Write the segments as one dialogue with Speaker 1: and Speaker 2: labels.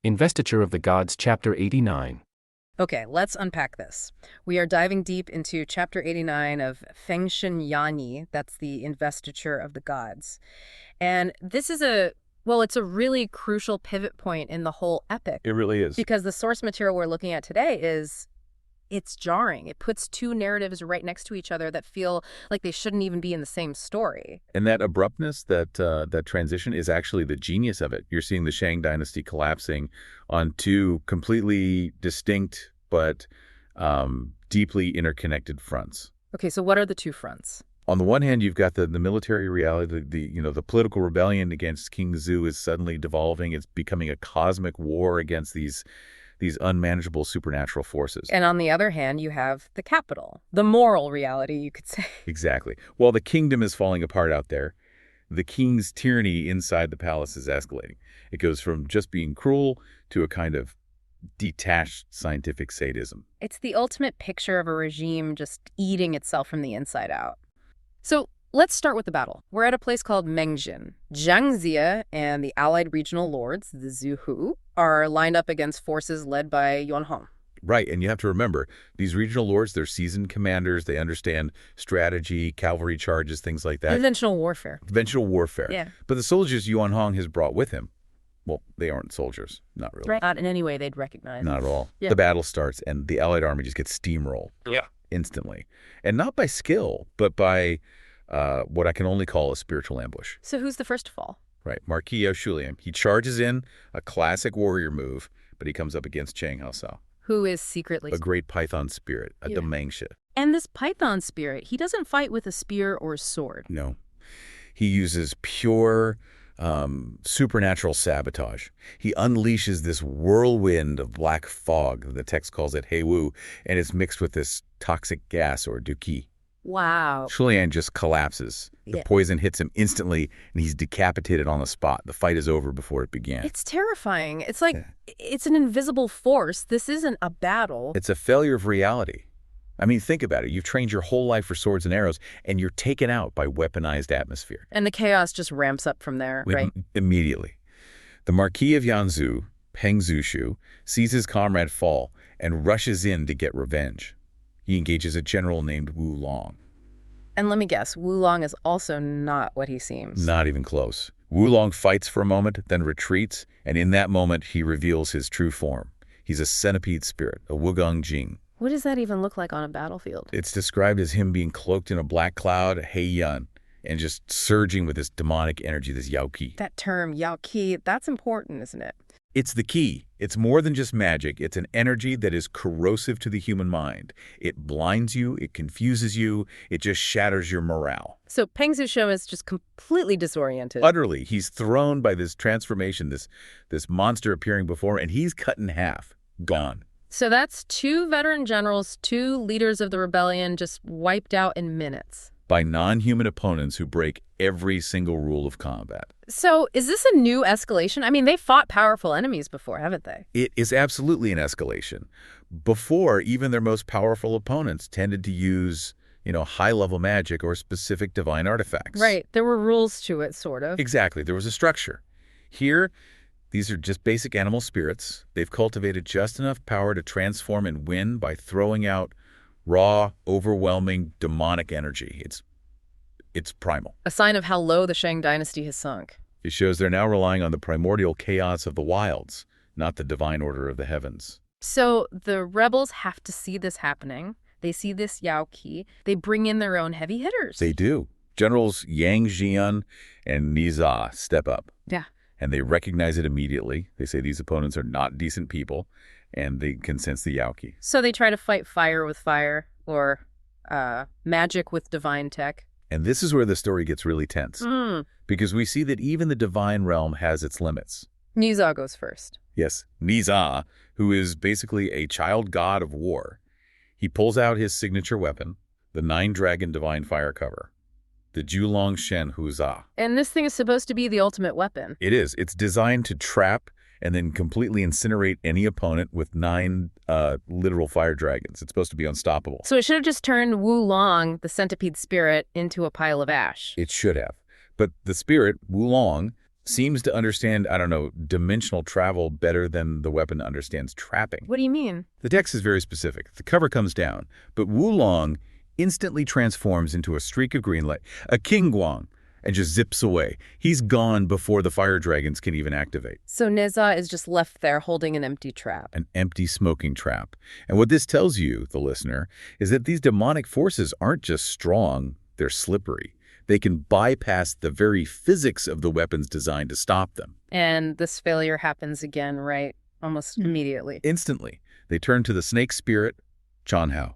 Speaker 1: Investiture of the Gods, Chapter 89.
Speaker 2: Okay, let's unpack this. We are diving deep into Chapter 89 of Feng Shen Yanyi, that's the Investiture of the Gods. And this is it's a really crucial pivot point in the whole epic.
Speaker 3: It really is.
Speaker 2: Because the source material we're looking at today it's jarring. It puts two narratives right next to each other that feel like they shouldn't even be in the same story.
Speaker 3: And that abruptness, that transition is actually the genius of it. You're seeing the Shang dynasty collapsing on two completely distinct but deeply interconnected fronts.
Speaker 2: Okay, so what are the two fronts?
Speaker 3: On the one hand, you've got the military reality, the political rebellion against King Zhou is suddenly devolving. It's becoming a cosmic war against these unmanageable supernatural forces.
Speaker 2: And on the other hand, you have the capital, the moral reality, you could say.
Speaker 3: Exactly. While the kingdom is falling apart out there, the king's tyranny inside the palace is escalating. It goes from just being cruel to a kind of detached scientific sadism.
Speaker 2: It's the ultimate picture of a regime just eating itself from the inside out. So let's start with the battle. We're at a place called Mengjin. Zhang Zia and the allied regional lords, the Zhou, are lined up against forces led by Yuan Hong.
Speaker 3: Right, and you have to remember, these regional lords, they're seasoned commanders. They understand strategy, cavalry charges, things like that.
Speaker 2: Conventional warfare.
Speaker 3: Conventional warfare.
Speaker 2: Yeah.
Speaker 3: But the soldiers Yuan Hong has brought with him, well, they aren't soldiers, not really.
Speaker 2: Right. Not in any way they'd recognize.
Speaker 3: Not at all.
Speaker 2: Yeah.
Speaker 3: The battle starts, and the allied army just gets steamrolled.
Speaker 1: Yeah.
Speaker 3: Instantly. And not by skill, but by what I can only call a spiritual ambush.
Speaker 2: So who's the first to fall?
Speaker 3: Right, Marquis of Shulian. He charges in, a classic warrior move, but he comes up against Chang Haosao.
Speaker 2: Who is secretly...
Speaker 3: A great python spirit, a
Speaker 2: Yeah.
Speaker 3: Demangsha.
Speaker 2: And this python spirit, he doesn't fight with a spear or sword.
Speaker 3: No. He uses pure supernatural sabotage. He unleashes this whirlwind of black fog. The text calls it Heiwu, and it's mixed with this toxic gas or duqi.
Speaker 2: Wow.
Speaker 3: Shulian just collapses. The
Speaker 2: Yeah.
Speaker 3: poison hits him instantly, and he's decapitated on the spot. The fight is over before it began.
Speaker 2: It's terrifying. It's like, it's an invisible force. This isn't a battle.
Speaker 3: It's a failure of reality. I mean, think about it. You've trained your whole life for swords and arrows, and you're taken out by weaponized atmosphere.
Speaker 2: And the chaos just ramps up from there, right?
Speaker 3: Immediately. The Marquis of Yanzhou, Peng Zhushu, sees his comrade fall and rushes in to get revenge. He engages a general named Wu Long.
Speaker 2: And let me guess, Wu Long is also not what he seems.
Speaker 3: Not even close. Wu Long fights for a moment, then retreats, and in that moment he reveals his true form. He's a centipede spirit, a Wugong Jing.
Speaker 2: What does that even look like on a battlefield?
Speaker 3: It's described as him being cloaked in a black cloud, Hei Yun, and just surging with this demonic energy, this Yao Qi.
Speaker 2: That term, Yao Qi, that's important, isn't it?
Speaker 3: It's the key. It's more than just magic. It's an energy that is corrosive to the human mind. It blinds you, it confuses you, it just shatters your morale.
Speaker 2: So Peng Zhushu is just completely disoriented.
Speaker 3: Utterly. He's thrown by this transformation, this monster appearing before him, and he's cut in half. Gone.
Speaker 2: So that's two veteran generals, two leaders of the rebellion just wiped out in minutes.
Speaker 3: By non-human opponents who break every single rule of combat.
Speaker 2: So is this a new escalation? I mean, they fought powerful enemies before, haven't they?
Speaker 3: It is absolutely an escalation. Before, even their most powerful opponents tended to use, high-level magic or specific divine artifacts.
Speaker 2: Right. There were rules to it, sort of.
Speaker 3: Exactly. There was a structure. Here, these are just basic animal spirits. They've cultivated just enough power to transform and win by throwing out raw, overwhelming, demonic energy. It's primal.
Speaker 2: A sign of how low the Shang dynasty has sunk.
Speaker 3: It shows they're now relying on the primordial chaos of the wilds, not the divine order of the heavens.
Speaker 2: So the rebels have to see this happening. They see this Yao Qi. They bring in their own heavy hitters.
Speaker 3: They do. Generals Yang Jian and Niza step up.
Speaker 2: Yeah.
Speaker 3: And they recognize it immediately. They say these opponents are not decent people, and they can sense the Yao Qi.
Speaker 2: So they try to fight fire with fire, or magic with divine tech.
Speaker 3: And this is where the story gets really tense. Because we see that even the divine realm has its limits.
Speaker 2: Niza goes first.
Speaker 3: Yes, Niza, who is basically a child god of war. He pulls out his signature weapon, the 9-dragon divine fire cover, the Julong Shen Huza.
Speaker 2: And this thing is supposed to be the ultimate weapon.
Speaker 3: It is. It's designed to trap and then completely incinerate any opponent with 9 literal fire dragons. It's supposed to be unstoppable.
Speaker 2: So it should have just turned Wu Long, the centipede spirit, into a pile of ash.
Speaker 3: It should have. But the spirit, Wu Long, seems to understand, I don't know, dimensional travel better than the weapon understands trapping.
Speaker 2: What do you mean?
Speaker 3: The text is very specific. The cover comes down, but Wulong instantly transforms into a streak of green light, a king guang, and just zips away. He's gone before the fire dragons can even activate.
Speaker 2: So Neza is just left there holding an empty trap.
Speaker 3: An empty smoking trap. And what this tells you, the listener, is that these demonic forces aren't just strong, they're slippery. They can bypass the very physics of the weapons designed to stop them.
Speaker 2: And this failure happens again, right? Almost immediately.
Speaker 3: Instantly, they turn to the snake spirit, Chanhao.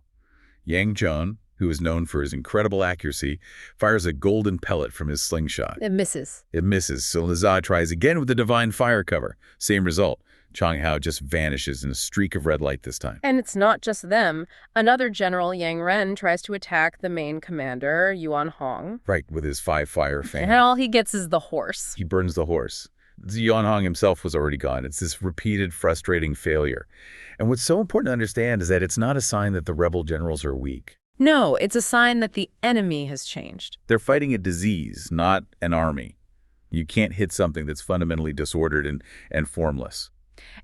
Speaker 3: Yang Zhou, who is known for his incredible accuracy, fires a golden pellet from his slingshot.
Speaker 2: It misses.
Speaker 3: It misses, so Neza tries again with the divine fire cover. Same result. Changhao just vanishes in a streak of red light this time.
Speaker 2: And it's not just them. Another general, Yang Ren, tries to attack the main commander, Yuan Hong.
Speaker 3: Right, with his 5-fire fan.
Speaker 2: And all he gets is the horse.
Speaker 3: He burns the horse. Yuan Hong himself was already gone. It's this repeated, frustrating failure. And what's so important to understand is that it's not a sign that the rebel generals are weak.
Speaker 2: No, it's a sign that the enemy has changed.
Speaker 3: They're fighting a disease, not an army. You can't hit something that's fundamentally disordered and formless.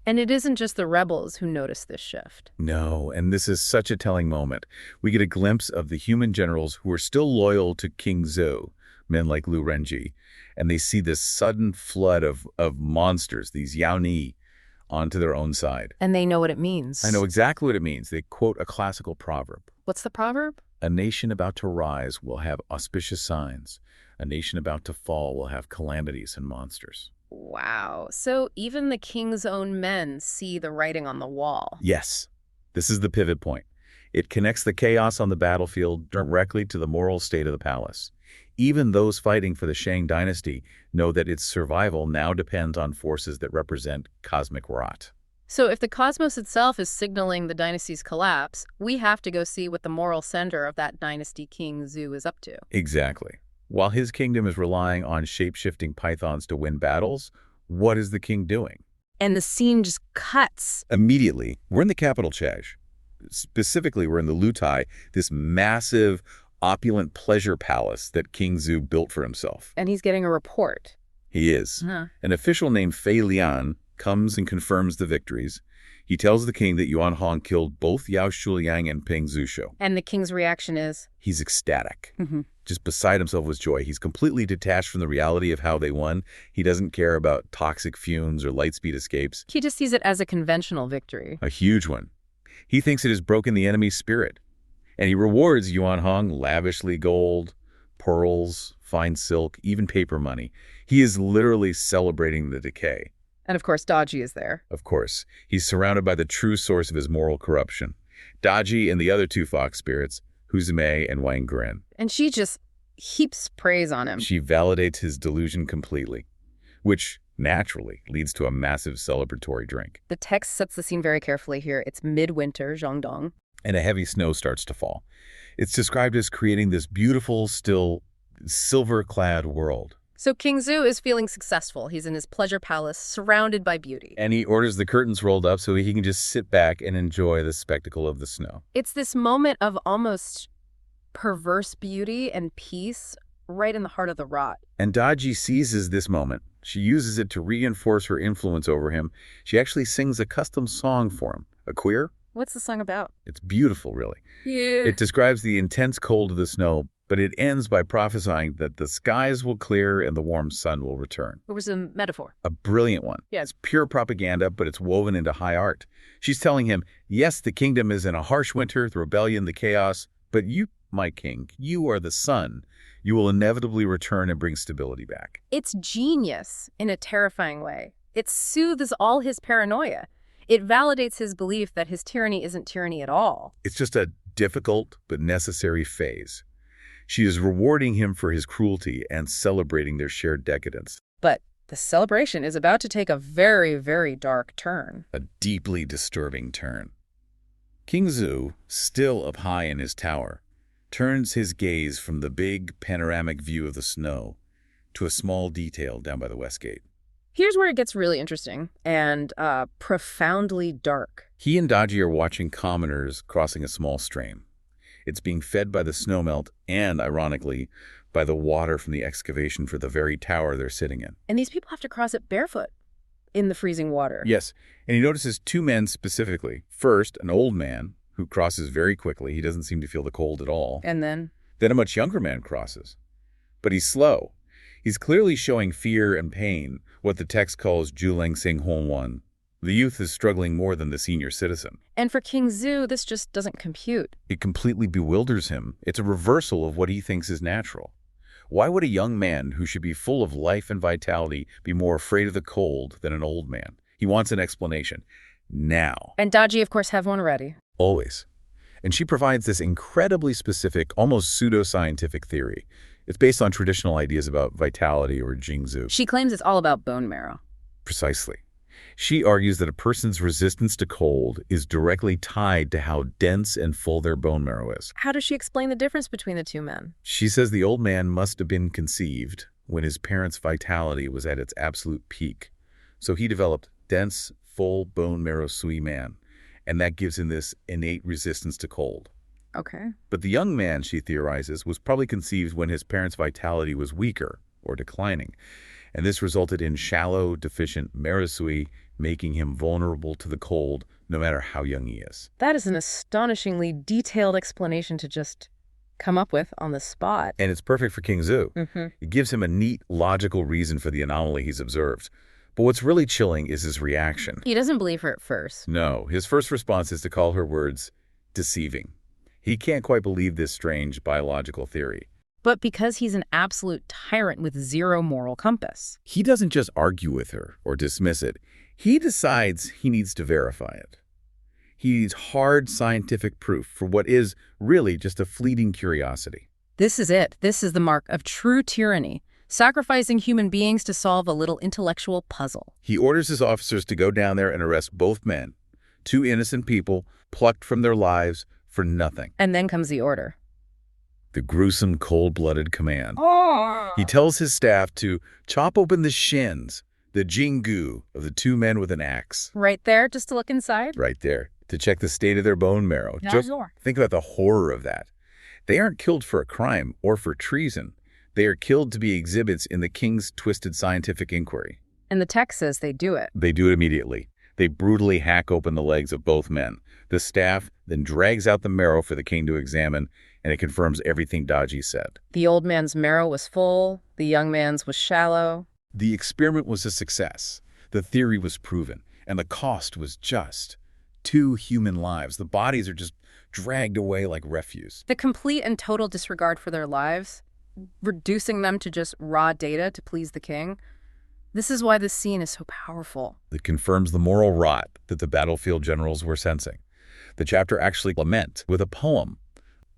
Speaker 2: And it isn't just the rebels who notice this shift.
Speaker 3: No, and this is such a telling moment. We get a glimpse of the human generals who are still loyal to King Zhou, men like Lu Renji, and they see this sudden flood of monsters, these Yao Ni, onto their own side.
Speaker 2: And they know what it means.
Speaker 3: I know exactly what it means. They quote a classical proverb.
Speaker 2: What's the proverb?
Speaker 3: A nation about to rise will have auspicious signs. A nation about to fall will have calamities and monsters.
Speaker 2: Wow. So even the king's own men see the writing on the wall.
Speaker 3: Yes, this is the pivot point. It connects the chaos on the battlefield directly to the moral state of the palace. Even those fighting for the Shang dynasty know that its survival now depends on forces that represent cosmic rot.
Speaker 2: So if the cosmos itself is signaling the dynasty's collapse, we have to go see what the moral center of that dynasty King Zhou is up to.
Speaker 3: Exactly. While his kingdom is relying on shape-shifting pythons to win battles, what is the king doing?
Speaker 2: And the scene just cuts.
Speaker 3: Immediately, we're in the capital, Chaj. Specifically, we're in the Lutai, this massive, opulent pleasure palace that King Zhou built for himself.
Speaker 2: And he's getting a report.
Speaker 3: He is. An official named Fei Lian comes and confirms the victories. He tells the king that Yuan Hong killed both Yao Shuliang and Peng Zhushou.
Speaker 2: And the king's reaction is?
Speaker 3: He's ecstatic. Just beside himself with joy. He's completely detached from the reality of how they won. He doesn't care about toxic fumes or lightspeed escapes.
Speaker 2: He just sees it as a conventional victory.
Speaker 3: A huge one. He thinks it has broken the enemy's spirit. And he rewards Yuan Hong lavishly gold, pearls, fine silk, even paper money. He is literally celebrating the decay.
Speaker 2: And of course, Daji is there.
Speaker 3: Of course. He's surrounded by the true source of his moral corruption. Daji and the other two fox spirits, Huzumei and Wang Gren.
Speaker 2: And she just heaps praise on him.
Speaker 3: She validates his delusion completely, which naturally leads to a massive celebratory drink.
Speaker 2: The text sets the scene very carefully here. It's midwinter, Zhangdong.
Speaker 3: And a heavy snow starts to fall. It's described as creating this beautiful, still silver-clad world.
Speaker 2: So King Zhou is feeling successful. He's in his pleasure palace, surrounded by beauty.
Speaker 3: And he orders the curtains rolled up so he can just sit back and enjoy the spectacle of the snow.
Speaker 2: It's this moment of almost perverse beauty and peace right in the heart of the rot.
Speaker 3: And Daji seizes this moment. She uses it to reinforce her influence over him. She actually sings a custom song for him. A queer?
Speaker 2: What's the song about?
Speaker 3: It's beautiful, really.
Speaker 2: Yeah.
Speaker 3: It describes the intense cold of the snow, but it ends by prophesying that the skies will clear and the warm sun will return.
Speaker 2: It was a metaphor.
Speaker 3: A brilliant one.
Speaker 2: Yeah.
Speaker 3: It's pure propaganda, but it's woven into high art. She's telling him, yes, the kingdom is in a harsh winter, the rebellion, the chaos, but you, my king, you are the sun. You will inevitably return and bring stability back.
Speaker 2: It's genius in a terrifying way. It soothes all his paranoia. It validates his belief that his tyranny isn't tyranny at all.
Speaker 3: It's just a difficult but necessary phase. She is rewarding him for his cruelty and celebrating their shared decadence.
Speaker 2: But the celebration is about to take a very, very dark turn.
Speaker 3: A deeply disturbing turn. King Zhou, still up high in his tower, turns his gaze from the big panoramic view of the snow to a small detail down by the west gate.
Speaker 2: Here's where it gets really interesting and profoundly dark.
Speaker 3: He and Daji are watching commoners crossing a small stream. It's being fed by the snowmelt and, ironically, by the water from the excavation for the very tower they're sitting in.
Speaker 2: And these people have to cross it barefoot in the freezing water.
Speaker 3: Yes, and he notices two men specifically. First, an old man who crosses very quickly. He doesn't seem to feel the cold at all.
Speaker 2: And then?
Speaker 3: Then a much younger man crosses. But he's slow. He's clearly showing fear and pain, what the text calls Juleng Sing Hong Wan. The youth is struggling more than the senior citizen.
Speaker 2: And for King Zhou, this just doesn't compute.
Speaker 3: It completely bewilders him. It's a reversal of what he thinks is natural. Why would a young man who should be full of life and vitality be more afraid of the cold than an old man? He wants an explanation. Now.
Speaker 2: And Daji, of course, have one ready.
Speaker 3: Always. And she provides this incredibly specific, almost pseudo-scientific theory. It's based on traditional ideas about vitality or Jingzhu.
Speaker 2: She claims it's all about bone marrow.
Speaker 3: Precisely. She argues that a person's resistance to cold is directly tied to how dense and full their bone marrow is.
Speaker 2: How does she explain the difference between the two men?
Speaker 3: She says the old man must have been conceived when his parents' vitality was at its absolute peak. So he developed dense, full bone marrow sui man, and that gives him this innate resistance to cold.
Speaker 2: Okay.
Speaker 3: But the young man, she theorizes, was probably conceived when his parents' vitality was weaker or declining, and this resulted in shallow, deficient marasui, making him vulnerable to the cold no matter how young he is.
Speaker 2: That is an astonishingly detailed explanation to just come up with on the spot.
Speaker 3: And it's perfect for King Zhou.
Speaker 2: Mm-hmm.
Speaker 3: It gives him a neat, logical reason for the anomaly he's observed. But what's really chilling is his reaction.
Speaker 2: He doesn't believe her at first.
Speaker 3: No, his first response is to call her words deceiving. He can't quite believe this strange biological theory.
Speaker 2: But because he's an absolute tyrant with zero moral compass.
Speaker 3: He doesn't just argue with her or dismiss it. He decides he needs to verify it. He needs hard scientific proof for what is really just a fleeting curiosity.
Speaker 2: This is it. This is the mark of true tyranny. Sacrificing human beings to solve a little intellectual puzzle.
Speaker 3: He orders his officers to go down there and arrest both men, two innocent people plucked from their lives for nothing.
Speaker 2: And then comes the order.
Speaker 3: The gruesome, cold-blooded command.
Speaker 2: Oh.
Speaker 3: He tells his staff to chop open the shins, the jingu, of the two men with an axe.
Speaker 2: Right there, just to look inside?
Speaker 3: Right there, to check the state of their bone marrow.
Speaker 2: Yeah,
Speaker 3: Just
Speaker 2: sure.
Speaker 3: think about the horror of that. They aren't killed for a crime or for treason. They are killed to be exhibits in the king's twisted scientific inquiry.
Speaker 2: And the text says they do it.
Speaker 3: They do it immediately. They brutally hack open the legs of both men. The staff then drags out the marrow for the king to examine, and it confirms everything Daji said.
Speaker 2: The old man's marrow was full, the young man's was shallow.
Speaker 3: The experiment was a success. The theory was proven, and the cost was just 2 human lives. The bodies are just dragged away like refuse.
Speaker 2: The complete and total disregard for their lives, reducing them to just raw data to please the king. This is why this scene is so powerful.
Speaker 3: It confirms the moral rot that the battlefield generals were sensing. The chapter actually laments with a poem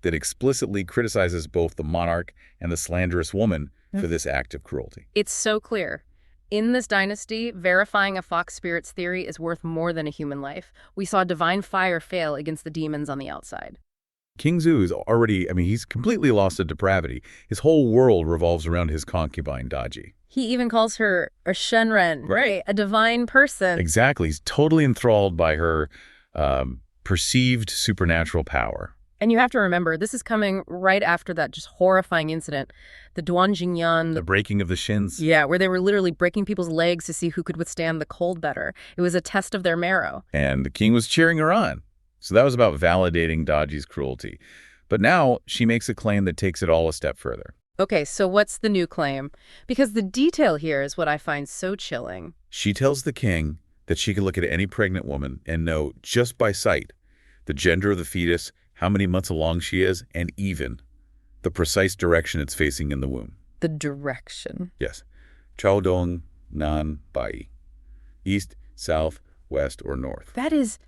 Speaker 3: that explicitly criticizes both the monarch and the slanderous woman for this act of cruelty.
Speaker 2: It's so clear. In this dynasty, verifying a fox spirit's theory is worth more than a human life. We saw divine fire fail against the demons on the outside.
Speaker 3: King Zhou is already, he's completely lost to depravity. His whole world revolves around his concubine, Daji.
Speaker 2: He even calls her a Shenren, right? A divine person.
Speaker 3: Exactly. He's totally enthralled by her perceived supernatural power.
Speaker 2: And you have to remember, this is coming right after that just horrifying incident, the Duanjingyan.
Speaker 3: The breaking of the shins.
Speaker 2: Yeah, where they were literally breaking people's legs to see who could withstand the cold better. It was a test of their marrow.
Speaker 3: And the king was cheering her on. So that was about validating Daji's cruelty. But now she makes a claim that takes it all a step further.
Speaker 2: Okay, so what's the new claim? Because the detail here is what I find so chilling.
Speaker 3: She tells the king that she can look at any pregnant woman and know just by sight the gender of the fetus, how many months along she is, and even the precise direction it's facing in the womb.
Speaker 2: The direction.
Speaker 3: Yes. Chao Dong Nan Bai. East, south, west, or north.
Speaker 2: That is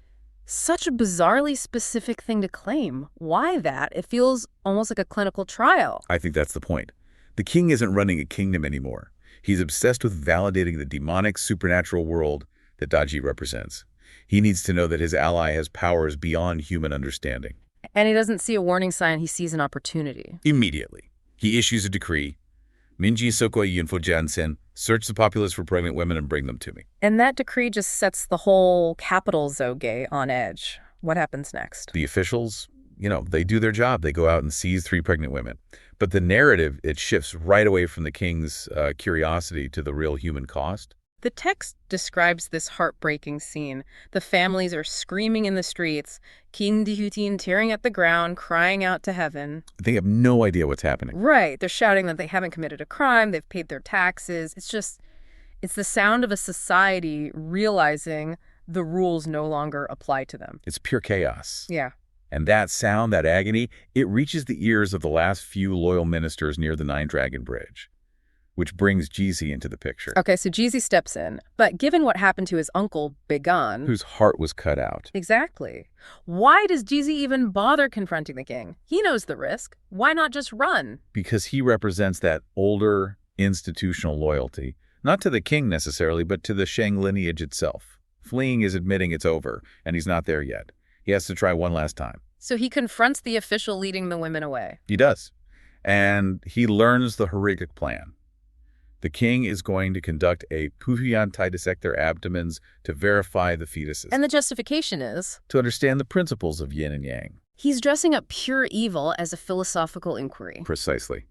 Speaker 2: such a bizarrely specific thing to claim. Why that? It feels almost like a clinical trial.
Speaker 3: I think that's the point. The king isn't running a kingdom anymore. He's obsessed with validating the demonic supernatural world that Daji represents. He needs to know that his ally has powers beyond human understanding.
Speaker 2: And he doesn't see a warning sign, he sees an opportunity.
Speaker 3: Immediately, he issues a decree. Minji Sokoi Yunfo Jansen, search the populace for pregnant women and bring them to me.
Speaker 2: And that decree just sets the whole capital Zhou on edge. What happens next?
Speaker 3: The officials, they do their job. They go out and seize 3 pregnant women. But the narrative, it shifts right away from the king's curiosity to the real human cost.
Speaker 2: The text describes this heartbreaking scene. The families are screaming in the streets, King Dihutin tearing at the ground, crying out to heaven.
Speaker 3: They have no idea what's happening.
Speaker 2: Right. They're shouting that they haven't committed a crime, they've paid their taxes. It's the sound of a society realizing the rules no longer apply to them.
Speaker 3: It's pure chaos.
Speaker 2: Yeah.
Speaker 3: And that sound, that agony, it reaches the ears of the last few loyal ministers near the Nine Dragon Bridge, which brings Zhou into the picture.
Speaker 2: Okay, so Zhou steps in. But given what happened to his uncle, Began...
Speaker 3: whose heart was cut out.
Speaker 2: Exactly. Why does Zhou even bother confronting the king? He knows the risk. Why not just run?
Speaker 3: Because he represents that older institutional loyalty, not to the king necessarily, but to the Shang lineage itself. Fleeing is admitting it's over, and he's not there yet. He has to try one last time.
Speaker 2: So he confronts the official leading the women away.
Speaker 3: He does. And he learns the horrific plan. The king is going to conduct a Puhuyan to dissect their abdomens to verify the fetuses.
Speaker 2: And the justification is?
Speaker 3: To understand the principles of yin and yang.
Speaker 2: He's dressing up pure evil as a philosophical inquiry.
Speaker 3: Precisely.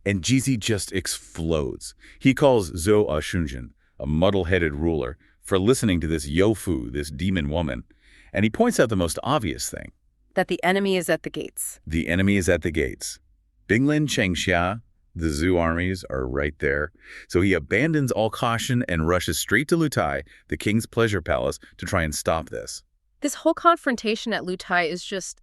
Speaker 3: And Zhou just explodes. He calls Zhou a shunjin, a muddle-headed ruler, for listening to this Yofu, this demon woman. And he points out the most obvious thing.
Speaker 2: That the enemy is at the gates.
Speaker 3: The enemy is at the gates. Binglin, Chengxia, the Zhou armies are right there. So he abandons all caution and rushes straight to Lutai, the king's pleasure palace, to try and stop this.
Speaker 2: This whole confrontation at Lutai is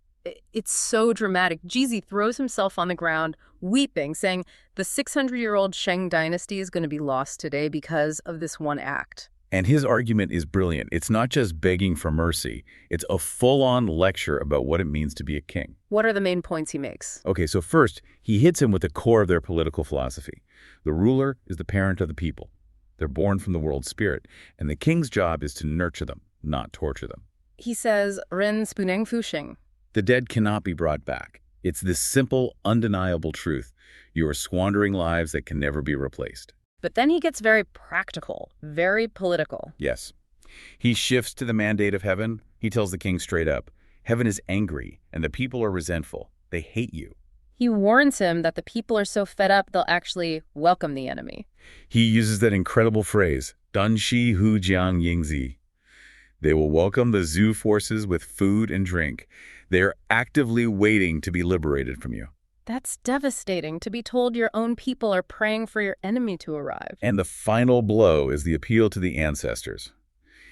Speaker 2: it's so dramatic. Zhou throws himself on the ground, weeping, saying the 600-year-old Shang dynasty is going to be lost today because of this one act.
Speaker 3: And his argument is brilliant. It's not just begging for mercy. It's a full-on lecture about what it means to be a king.
Speaker 2: What are the main points he makes?
Speaker 3: Okay, so first, he hits him with the core of their political philosophy. The ruler is the parent of the people. They're born from the world spirit, and the king's job is to nurture them, not torture them.
Speaker 2: He says, Ren spuneng fusheng.
Speaker 3: The dead cannot be brought back. It's this simple, undeniable truth. You are squandering lives that can never be replaced.
Speaker 2: But then he gets very practical, very political.
Speaker 3: Yes. He shifts to the mandate of heaven. He tells the king straight up, heaven is angry, and the people are resentful. They hate you.
Speaker 2: He warns him that the people are so fed up they'll actually welcome the enemy.
Speaker 3: He uses that incredible phrase, Dan Shi Hu Jiang Yingzi. They will welcome the Zhou forces with food and drink. They are actively waiting to be liberated from you.
Speaker 2: That's devastating, to be told your own people are praying for your enemy to arrive.
Speaker 3: And the final blow is the appeal to the ancestors.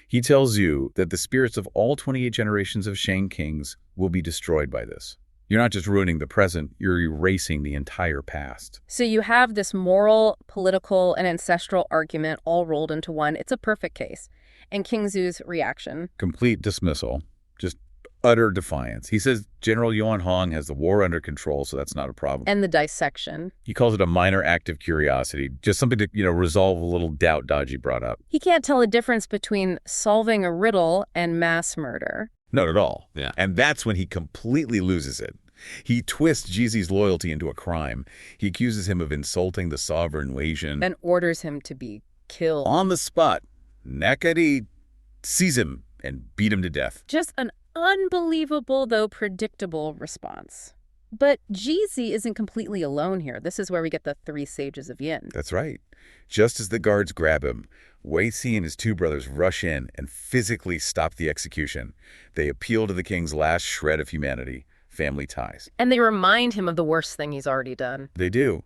Speaker 3: He tells you that the spirits of all 28 generations of Shang kings will be destroyed by this. You're not just ruining the present, you're erasing the entire past.
Speaker 2: So you have this moral, political, and ancestral argument all rolled into one. It's a perfect case. And King Zhu's reaction?
Speaker 3: Complete dismissal. Just utter defiance. He says General Yuan Hong has the war under control, so that's not a problem.
Speaker 2: And the dissection.
Speaker 3: He calls it a minor act of curiosity, just something to, resolve a little doubt Daji brought up.
Speaker 2: He can't tell the difference between solving a riddle and mass murder.
Speaker 3: Not at all.
Speaker 1: Yeah.
Speaker 3: And that's when he completely loses it. He twists Zhi's loyalty into a crime. He accuses him of insulting the sovereign Weijin.
Speaker 2: And orders him to be killed.
Speaker 3: On the spot, Nakari sees him and beat him to death.
Speaker 2: Just an unbelievable, though predictable response. But Zhi isn't completely alone here. This is where we get the 3 sages of Yin.
Speaker 3: That's right. Just as the guards grab him, Wei Si and his 2 brothers rush in and physically stop the execution. They appeal to the king's last shred of humanity, family ties.
Speaker 2: And they remind him of the worst thing he's already done.
Speaker 3: They do.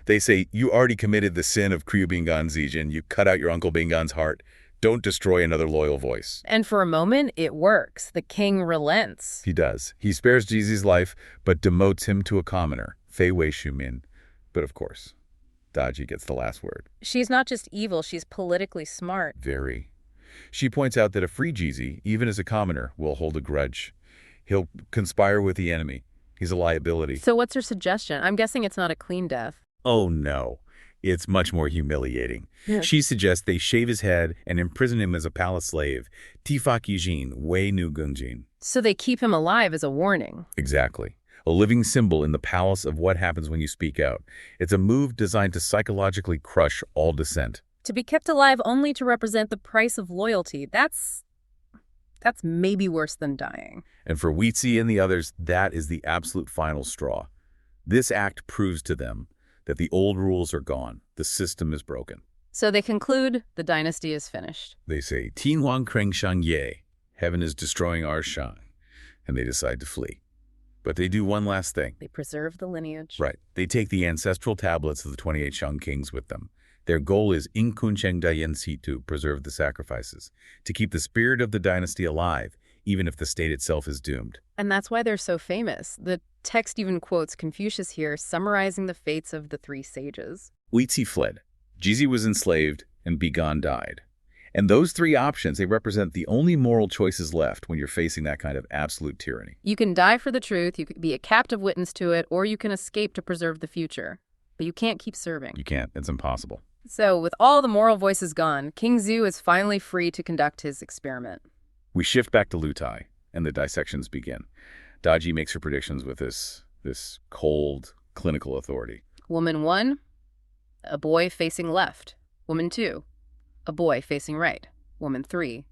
Speaker 3: They say, you already committed the sin of Kriu Bingan Zijin. You cut out your Uncle Bingan's heart. Don't destroy another loyal voice.
Speaker 2: And for a moment, it works. The king relents.
Speaker 3: He does. He spares Zhi's life, but demotes him to a commoner, Fei Wei Shumin. But of course, Daji gets the last word.
Speaker 2: She's not just evil, she's politically smart.
Speaker 3: Very. She points out that a free Zhi, even as a commoner, will hold a grudge. He'll conspire with the enemy. He's a liability.
Speaker 2: So what's her suggestion? I'm guessing it's not a clean death.
Speaker 3: Oh, no. It's much more humiliating.
Speaker 2: Yeah.
Speaker 3: She suggests they shave his head and imprison him as a palace slave. Tifak Yijin, Wei Nu Gungjin.
Speaker 2: So they keep him alive as a warning.
Speaker 3: Exactly. A living symbol in the palace of what happens when you speak out. It's a move designed to psychologically crush all dissent.
Speaker 2: To be kept alive only to represent the price of loyalty, that's That's maybe worse than dying.
Speaker 3: And for Huizi and the others, that is the absolute final straw. This act proves to them that the old rules are gone. The system is broken.
Speaker 2: So they conclude the dynasty is finished.
Speaker 3: They say, Tin Huang Kreng Shang Ye, heaven is destroying our Shang, and they decide to flee. But they do one last thing.
Speaker 2: They preserve the lineage.
Speaker 3: Right. They take the ancestral tablets of the 28 Shang kings with them. Their goal is In Kun Cheng Dayan Si to preserve the sacrifices, to keep the spirit of the dynasty alive, even if the state itself is doomed.
Speaker 2: And that's why they're so famous. The text even quotes Confucius here, summarizing the fates of the three sages.
Speaker 3: Huizi fled. Jizi was enslaved, and Bigan died. And those three options, they represent the only moral choices left when you're facing that kind of absolute tyranny.
Speaker 2: You can die for the truth, you could be a captive witness to it, or you can escape to preserve the future. But you can't keep serving.
Speaker 3: You can't. It's impossible.
Speaker 2: So, with all the moral voices gone, King Zhou is finally free to conduct his experiment.
Speaker 3: We shift back to Lutai, and the dissections begin. Daji makes her predictions with this cold, clinical authority.
Speaker 2: Woman 1, a boy facing left. Woman 2, a boy facing right. Woman 3,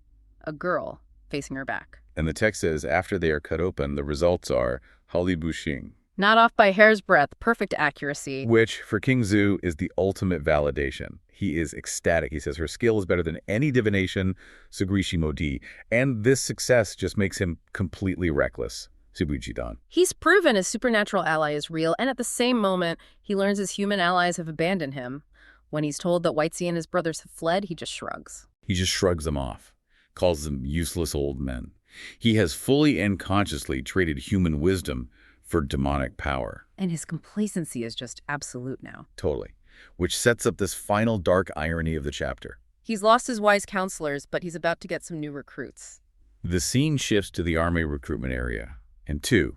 Speaker 2: a girl facing her back.
Speaker 3: And the text says, after they are cut open, the results are Hali Buxing,
Speaker 2: Not off by hair's breadth, perfect accuracy.
Speaker 3: which, for King Zhou, is the ultimate validation. He is ecstatic. He says her skill is better than any divination, Sugrishi Modi, and this success just makes him completely reckless. Sibujidan.
Speaker 2: He's proven his supernatural ally is real, and at the same moment, he learns his human allies have abandoned him. When he's told that Huizi and his brothers have fled, he just shrugs.
Speaker 3: He just shrugs them off, calls them useless old men. He has fully and consciously traded human wisdom for demonic power.
Speaker 2: And his complacency is just absolute now.
Speaker 3: Totally. Which sets up this final dark irony of the chapter.
Speaker 2: He's lost his wise counselors, but he's about to get some new recruits.
Speaker 3: The scene shifts to the army recruitment area, and two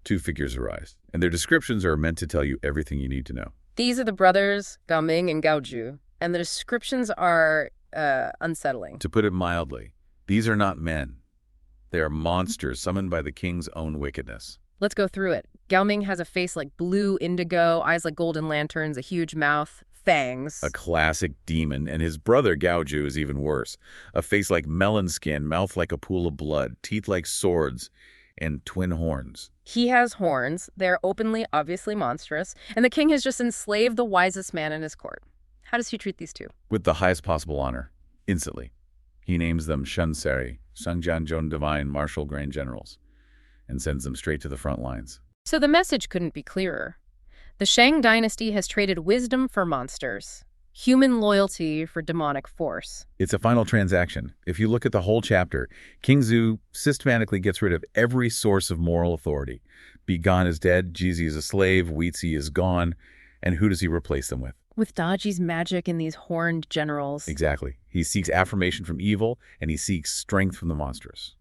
Speaker 3: figures arise. And their descriptions are meant to tell you everything you need to know.
Speaker 2: These are the brothers, Gao Ming and Gao Zhu, and the descriptions are unsettling.
Speaker 3: To put it mildly, these are not men. They are monsters summoned by the king's own wickedness.
Speaker 2: Let's go through it. Gao Ming has a face like blue indigo, eyes like golden lanterns, a huge mouth, fangs.
Speaker 3: A classic demon, and his brother Gao Zhu is even worse. A face like melon skin, mouth like a pool of blood, teeth like swords, and twin horns.
Speaker 2: He has horns. They're openly, obviously monstrous. And the king has just enslaved the wisest man in his court. How does he treat these two?
Speaker 3: With the highest possible honor, instantly. He names them Shunseri, Sungjianzhong Divine Martial Grand Generals, and sends them straight to the front lines.
Speaker 2: So the message couldn't be clearer. The Shang dynasty has traded wisdom for monsters, human loyalty for demonic force.
Speaker 3: It's a final transaction. If you look at the whole chapter, King Zhou systematically gets rid of every source of moral authority. Bigan is dead, Jizi is a slave, Huizi is gone, and who does he replace them with?
Speaker 2: With Daji's magic and these horned generals.
Speaker 3: Exactly. He seeks affirmation from evil, and he seeks strength from the monstrous.